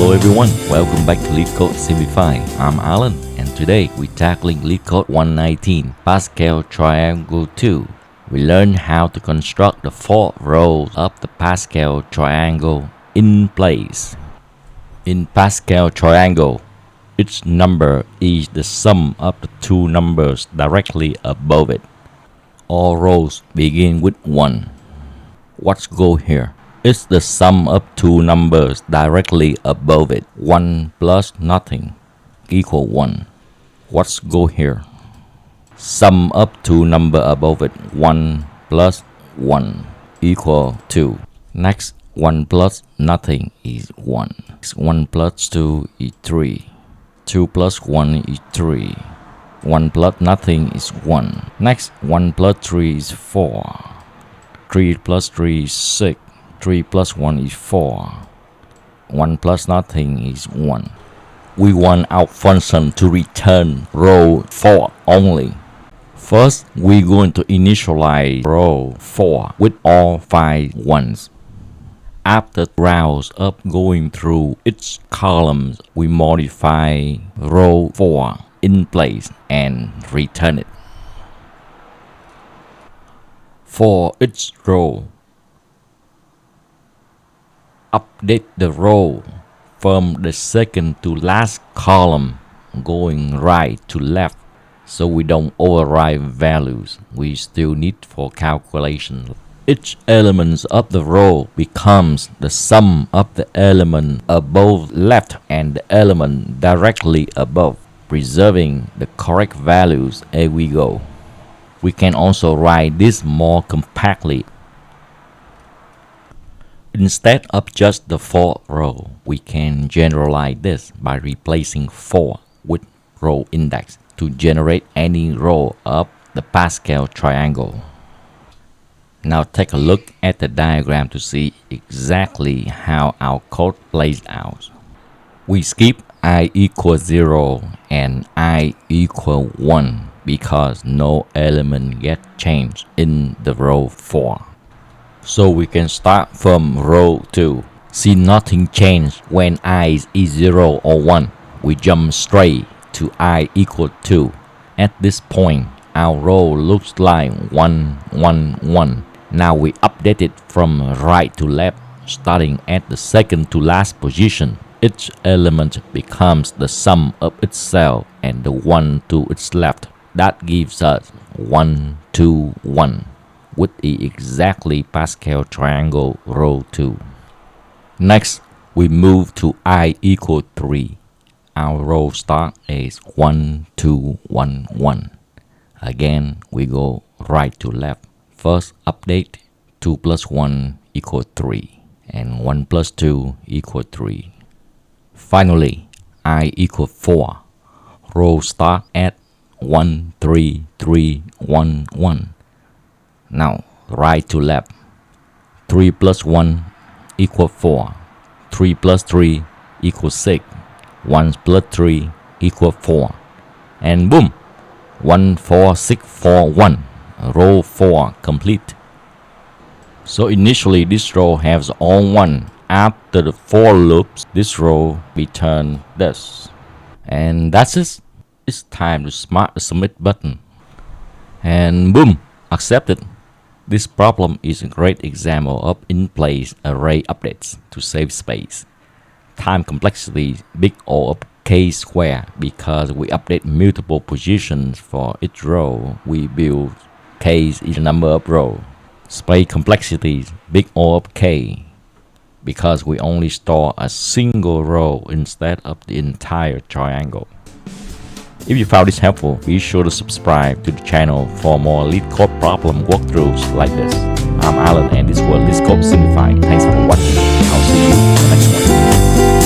Hello everyone, welcome back to Leetcode Simplified. I'm Alan, and today we're tackling Leetcode 119, Pascal Triangle 2. We learn how to construct the fourth row of the Pascal triangle in place. In Pascal triangle, each number is the sum of the two numbers directly above it. All rows begin with 1. What's go here? It's the sum of two numbers directly above it. 1 plus nothing equal 1. What's go here? Sum of two number above it. 1 plus 1 equal 2. Next, 1 plus nothing is 1. 1 plus 2 is 3. 2 plus 1 is 3. 1 plus nothing is 1. Next, 1 plus 3 is 4. 3 plus 3 is 6. 3 plus 1 is 4. 1 plus nothing is 1. We want our function to return row 4 only. First, we're going to initialize row 4 with all 5 ones. After rounds of going through each column, we modify row 4 in place and return it. For each row, update the row from the second to last column going right to left so we don't override values we still need for calculation. Each element of the row becomes the sum of the element above left and the element directly above, preserving the correct values as we go. We can also write this more compactly. Instead of just the fourth row, we can generalize this by replacing 4 with row index to generate any row of the Pascal triangle. Now take a look at the diagram to see exactly how our code plays out. We skip I equals 0 and I equal 1 because no element gets changed in the row 4. So we can start from row 2. See nothing changed when I is 0 or 1. We jump straight to I equal 2. At this point, our row looks like 1, 1, 1. Now we update it from right to left, starting at the second to last position. Each element becomes the sum of itself and the one to its left. That gives us 1, 2, 1. With the exactly Pascal triangle row 2. Next, we move to I equal 3. Our row start is 1, 2, 1, 1. Again, we go right to left. First update 2 plus 1 equal 3 and 1 plus 2 equal 3. Finally, I equal 4. Row start at 1, 3, 3, 1, 1. Now, right to left. 3 plus 1 equal 4. 3 plus 3 equals 6. 1 plus 3 equal 4. And boom! 1, 4, 6, 4, 1. Row 4 complete. So initially this row has all 1. After the 4 loops, this row returns this. And that's it. It's time to smart the submit button. And boom! Accepted. This problem is a great example of in-place array updates to save space. Time complexity big O of k square because we update multiple positions for each row. We build k is the number of rows. Space complexity big O of k because we only store a single row instead of the entire triangle. If you found this helpful, be sure to subscribe to the channel for more Leetcode problem walkthroughs like this. I'm Alan and this was Leetcode Simplified. Thanks for watching. I'll see you in the next one.